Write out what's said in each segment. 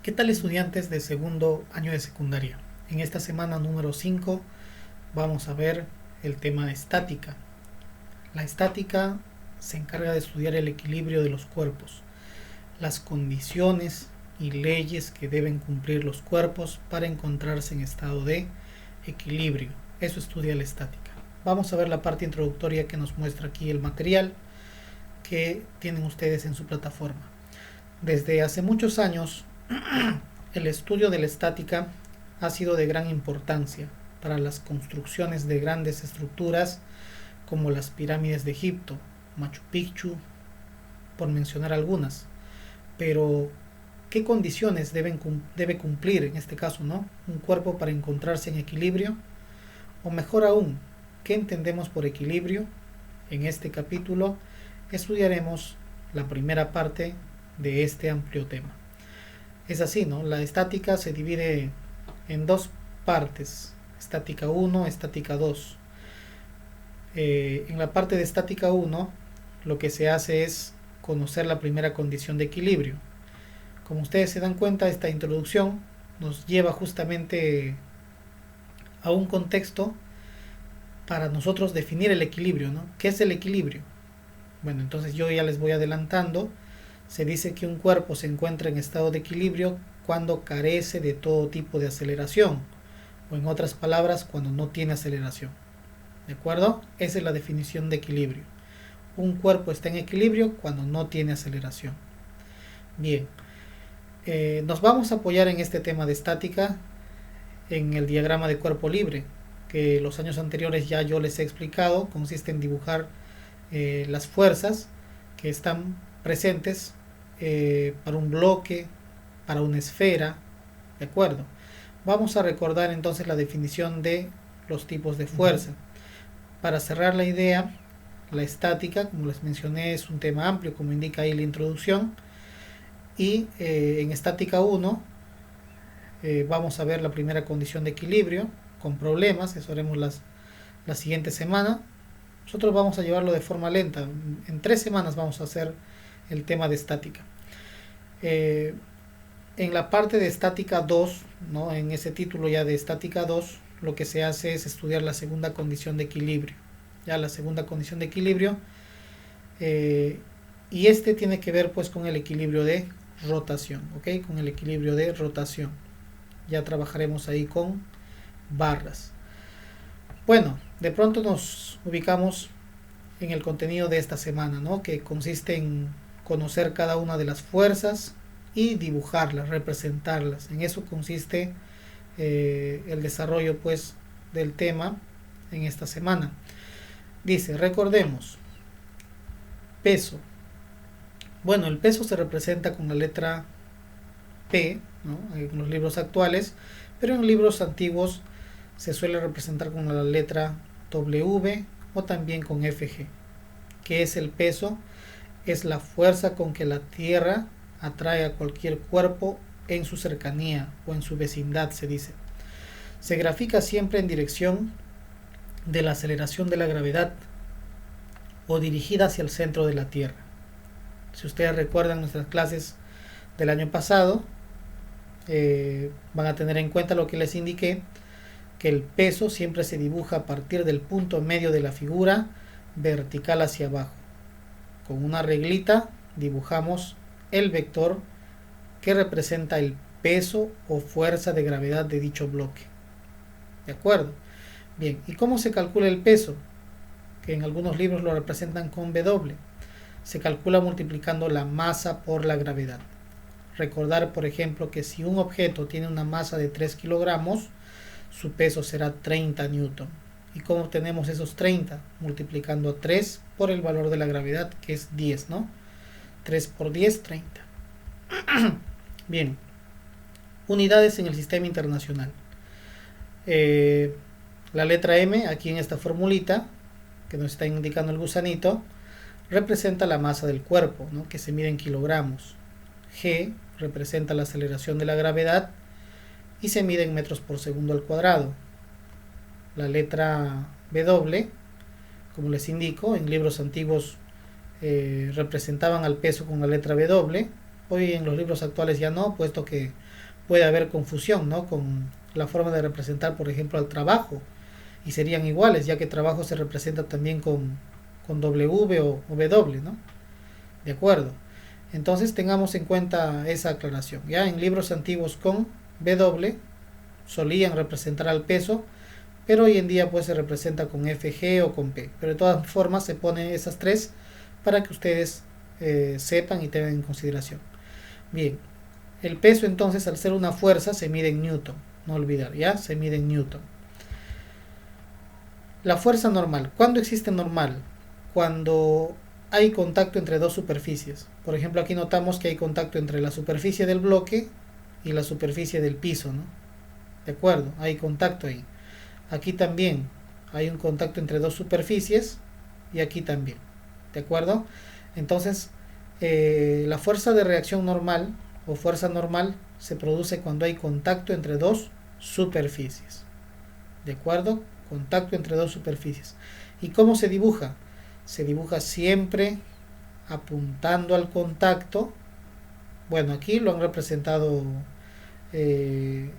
¿Qué tal, estudiantes de segundo año de secundaria? En esta semana número 5 vamos a ver el tema de estática. La estática se encarga de estudiar el equilibrio de los cuerpos, las condiciones y leyes que deben cumplir los cuerpos para encontrarse en estado de equilibrio. Eso estudia la estática. Vamos a ver la parte introductoria que nos muestra aquí el material que tienen ustedes en su plataforma. Desde hace muchos años, el estudio de la estática ha sido de gran importancia para las construcciones de grandes estructuras como las pirámides de Egipto, Machu Picchu, por mencionar algunas. Pero, ¿qué condiciones debe cumplir en este caso, un cuerpo para encontrarse en equilibrio? O mejor aún, ¿qué entendemos por equilibrio? En este capítulo estudiaremos la primera parte de este amplio tema. Es así, ¿no? La estática se divide en dos partes, estática 1, estática 2. En la parte de estática 1, lo que se hace es conocer la primera condición de equilibrio. Como ustedes se dan cuenta, esta introducción nos lleva justamente a un contexto para nosotros definir el equilibrio, ¿no? ¿Qué es el equilibrio? Bueno, entonces yo ya les voy adelantando. Se dice que un cuerpo se encuentra en estado de equilibrio cuando carece de todo tipo de aceleración, o en otras palabras, cuando no tiene aceleración. ¿De acuerdo? Esa es la definición de equilibrio. Un cuerpo está en equilibrio cuando no tiene aceleración. Bien, nos vamos a apoyar en este tema de estática en el diagrama de cuerpo libre, que los años anteriores ya yo les he explicado. Consiste en dibujar las fuerzas que están presentes para un bloque, para una esfera, ¿de acuerdo? Vamos a recordar entonces la definición de los tipos de fuerza. Para cerrar la idea, la estática, como les mencioné, es un tema amplio, como indica ahí la introducción, y en estática 1 vamos a ver la primera condición de equilibrio con problemas. Eso haremos la siguiente semana. Nosotros vamos a llevarlo de forma lenta. En 3 semanas vamos a hacer el tema de estática. En la parte de estática 2, ¿no? En ese título ya de estática 2, lo que se hace es estudiar la segunda condición de equilibrio. Ya la segunda condición de equilibrio, y este tiene que ver pues con el equilibrio de rotación, ¿ok? Con el equilibrio de rotación. Ya trabajaremos ahí con barras. Bueno, de pronto nos ubicamos en el contenido de esta semana, ¿no? Que consiste en conocer cada una de las fuerzas y dibujarlas, representarlas. En eso consiste el desarrollo pues del tema en esta semana. Dice, recordemos, peso. Bueno, el peso se representa con la letra P, ¿no? En los libros actuales, pero en libros antiguos se suele representar con la letra W o también con FG. ¿Qué es el peso? Es la fuerza con que la Tierra atrae a cualquier cuerpo en su cercanía o en su vecindad, se dice. Se grafica siempre en dirección de la aceleración de la gravedad o dirigida hacia el centro de la Tierra. Si ustedes recuerdan nuestras clases del año pasado, van a tener en cuenta lo que les indiqué, que el peso siempre se dibuja a partir del punto medio de la figura vertical hacia abajo. Con una reglita dibujamos el vector que representa el peso o fuerza de gravedad de dicho bloque. ¿De acuerdo? Bien, ¿y cómo se calcula el peso? Que en algunos libros lo representan con W. Se calcula multiplicando la masa por la gravedad. Recordar, por ejemplo, que si un objeto tiene una masa de 3 kilogramos, su peso será 30 newton. ¿Y cómo obtenemos esos 30? Multiplicando 3 por el valor de la gravedad, que es 10, ¿no? 3 por 10, 30. Bien. Unidades en el sistema internacional. La letra M, aquí en esta formulita, que nos está indicando el gusanito, representa la masa del cuerpo, ¿no? Que se mide en kilogramos. G representa la aceleración de la gravedad y se mide en metros por segundo al cuadrado. La letra W, como les indico, en libros antiguos representaban al peso con la letra W. Hoy en los libros actuales ya no, puesto que puede haber confusión, ¿no? Con la forma de representar, por ejemplo, al trabajo, y serían iguales, ya que trabajo se representa también con W o W, ¿no? De acuerdo. Entonces tengamos en cuenta esa aclaración. Ya en libros antiguos con W solían representar al peso, pero hoy en día pues se representa con FG o con P. Pero de todas formas se ponen esas tres para que ustedes sepan y tengan en consideración. Bien, el peso entonces al ser una fuerza se mide en newton, no olvidar, ya se mide en newton. La fuerza normal, ¿cuándo existe normal? Cuando hay contacto entre dos superficies. Por ejemplo, aquí notamos que hay contacto entre la superficie del bloque y la superficie del piso, ¿no? De acuerdo, hay contacto ahí. Aquí también hay un contacto entre dos superficies y aquí también. ¿De acuerdo? Entonces, la fuerza de reacción normal o fuerza normal se produce cuando hay contacto entre dos superficies. ¿De acuerdo? Contacto entre dos superficies. ¿Y cómo se dibuja? Se dibuja siempre apuntando al contacto. Bueno, aquí lo han representado de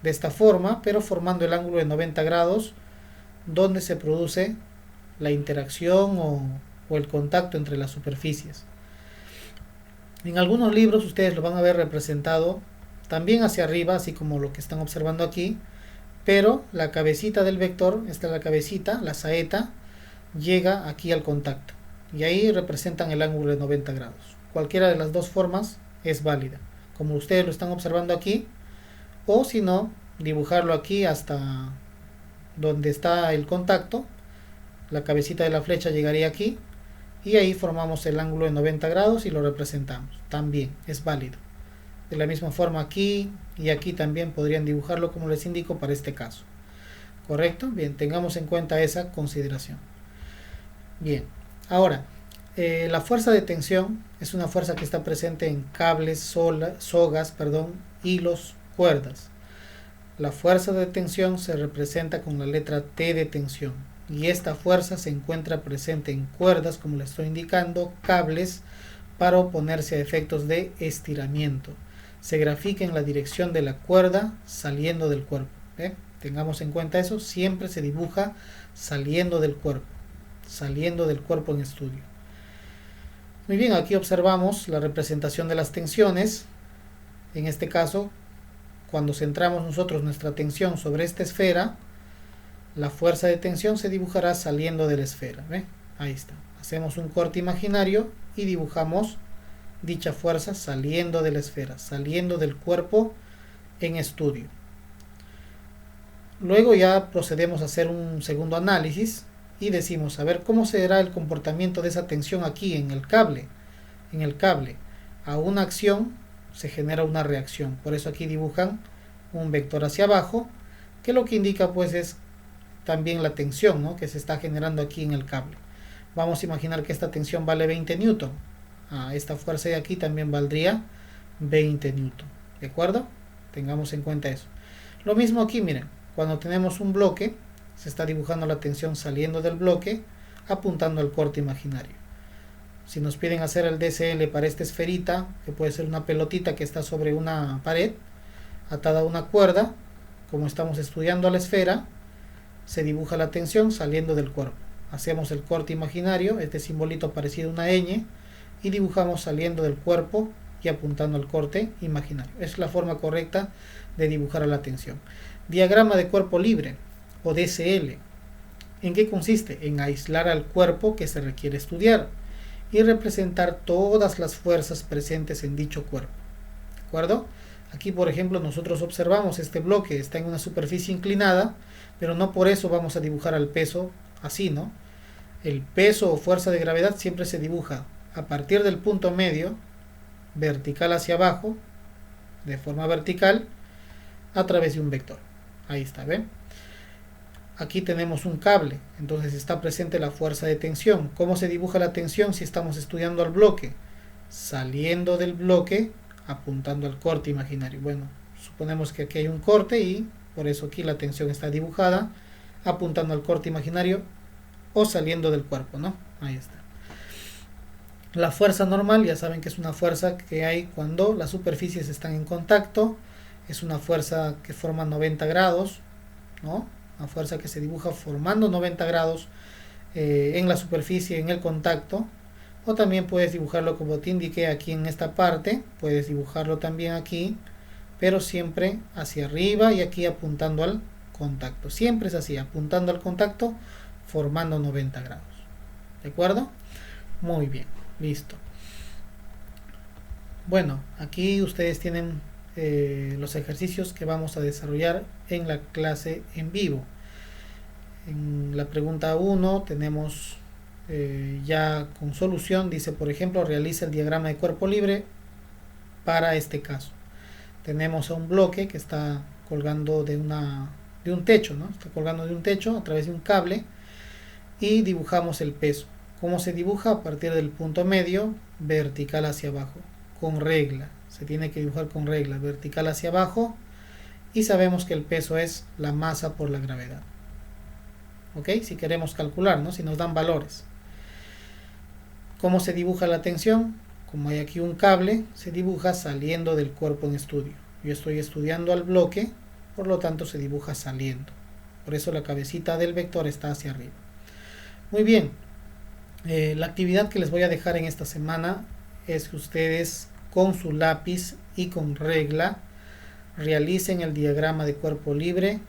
esta forma, pero formando el ángulo de 90 grados donde se produce la interacción o el contacto entre las superficies. En algunos libros ustedes lo van a ver representado también hacia arriba, así como lo que están observando aquí, pero la cabecita del vector, esta es la cabecita, la saeta, llega aquí al contacto y ahí representan el ángulo de 90 grados. Cualquiera de las dos formas es válida, como ustedes lo están observando aquí, o si no, dibujarlo aquí hasta donde está el contacto, la cabecita de la flecha llegaría aquí y ahí formamos el ángulo de 90 grados y lo representamos. También es válido. De la misma forma aquí y aquí también podrían dibujarlo como les indico para este caso. ¿Correcto? Bien, tengamos en cuenta esa consideración. Bien, ahora, la fuerza de tensión es una fuerza que está presente en cables, sogas, hilos, cuerdas. La fuerza de tensión se representa con la letra T de tensión y esta fuerza se encuentra presente en cuerdas, como les estoy indicando, cables, para oponerse a efectos de estiramiento. Se grafica en la dirección de la cuerda saliendo del cuerpo. Tengamos en cuenta eso, siempre se dibuja saliendo del cuerpo en estudio. Muy bien, aquí observamos la representación de las tensiones. En este caso, cuando centramos nosotros nuestra atención sobre esta esfera, la fuerza de tensión se dibujará saliendo de la esfera. Ahí está. Hacemos un corte imaginario y dibujamos dicha fuerza saliendo de la esfera, saliendo del cuerpo en estudio. Luego ya procedemos a hacer un segundo análisis y decimos, a ver, ¿cómo será el comportamiento de esa tensión aquí en el cable? En el cable, a una acción se genera una reacción. Por eso aquí dibujan un vector hacia abajo, que lo que indica pues es también la tensión, ¿no?, que se está generando aquí en el cable. Vamos a imaginar que esta tensión vale 20 newton. Esta fuerza de aquí también valdría 20 newton. ¿De acuerdo? Tengamos en cuenta eso. Lo mismo aquí, miren, cuando tenemos un bloque, se está dibujando la tensión saliendo del bloque, apuntando al corte imaginario. Si nos piden hacer el DCL para esta esferita, que puede ser una pelotita que está sobre una pared, atada a una cuerda, como estamos estudiando a la esfera, se dibuja la tensión saliendo del cuerpo. Hacemos el corte imaginario, este simbolito parecido a una ñ, y dibujamos saliendo del cuerpo y apuntando al corte imaginario. Es la forma correcta de dibujar a la tensión. Diagrama de cuerpo libre, o DCL. ¿En qué consiste? En aislar al cuerpo que se requiere estudiar y representar todas las fuerzas presentes en dicho cuerpo. ¿De acuerdo? Aquí, por ejemplo, nosotros observamos este bloque, está en una superficie inclinada, pero no por eso vamos a dibujar al peso así, ¿no? El peso o fuerza de gravedad siempre se dibuja a partir del punto medio, vertical hacia abajo, de forma vertical, a través de un vector. Ahí está, ¿ven? Aquí tenemos un cable, entonces está presente la fuerza de tensión. ¿Cómo se dibuja la tensión si estamos estudiando al bloque? Saliendo del bloque, apuntando al corte imaginario. Bueno, suponemos que aquí hay un corte y por eso aquí la tensión está dibujada apuntando al corte imaginario o saliendo del cuerpo, ¿no? Ahí está. La fuerza normal, ya saben que es una fuerza que hay cuando las superficies están en contacto. Es una fuerza que forma 90 grados, ¿no? Una fuerza que se dibuja formando 90 grados en la superficie, en el contacto. O también puedes dibujarlo como te indiqué aquí en esta parte. Puedes dibujarlo también aquí, pero siempre hacia arriba y aquí apuntando al contacto. Siempre es así, apuntando al contacto, formando 90 grados. ¿De acuerdo? Muy bien, listo. Bueno, aquí ustedes tienen los ejercicios que vamos a desarrollar en la clase en vivo. En la pregunta 1 tenemos ya con solución. Dice, por ejemplo, realiza el diagrama de cuerpo libre para este caso. Tenemos a un bloque que está colgando de un techo, ¿no? Está colgando de un techo a través de un cable y dibujamos el peso. ¿Cómo se dibuja? A partir del punto medio, vertical hacia abajo, con regla. Se tiene que dibujar con regla, vertical hacia abajo, y sabemos que el peso es la masa por la gravedad. ¿Ok? Si queremos calcular, ¿no? Si nos dan valores. ¿Cómo se dibuja la tensión? Como hay aquí un cable, se dibuja saliendo del cuerpo en estudio. Yo estoy estudiando al bloque, por lo tanto se dibuja saliendo. Por eso la cabecita del vector está hacia arriba. Muy bien. La actividad que les voy a dejar en esta semana es que ustedes con su lápiz y con regla realicen el diagrama de cuerpo libre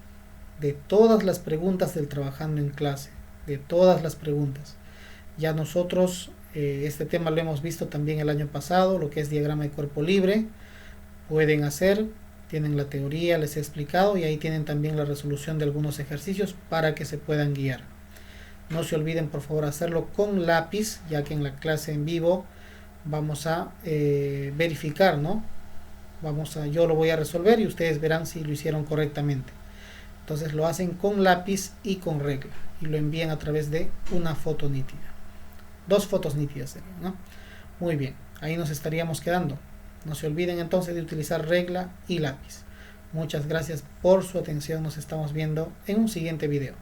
de todas las preguntas del trabajando en clase, de todas las preguntas. Ya nosotros este tema lo hemos visto también el año pasado, lo que es diagrama de cuerpo libre. Pueden hacer, tienen la teoría, les he explicado, y ahí tienen también la resolución de algunos ejercicios para que se puedan guiar. No se olviden por favor hacerlo con lápiz, ya que en la clase en vivo vamos a verificar, ¿no? Yo lo voy a resolver y ustedes verán si lo hicieron correctamente. Entonces lo hacen con lápiz y con regla y lo envían a través de una foto nítida. 2 fotos nítidas serían, ¿no? Muy bien, ahí nos estaríamos quedando. No se olviden entonces de utilizar regla y lápiz. Muchas gracias por su atención. Nos estamos viendo en un siguiente video.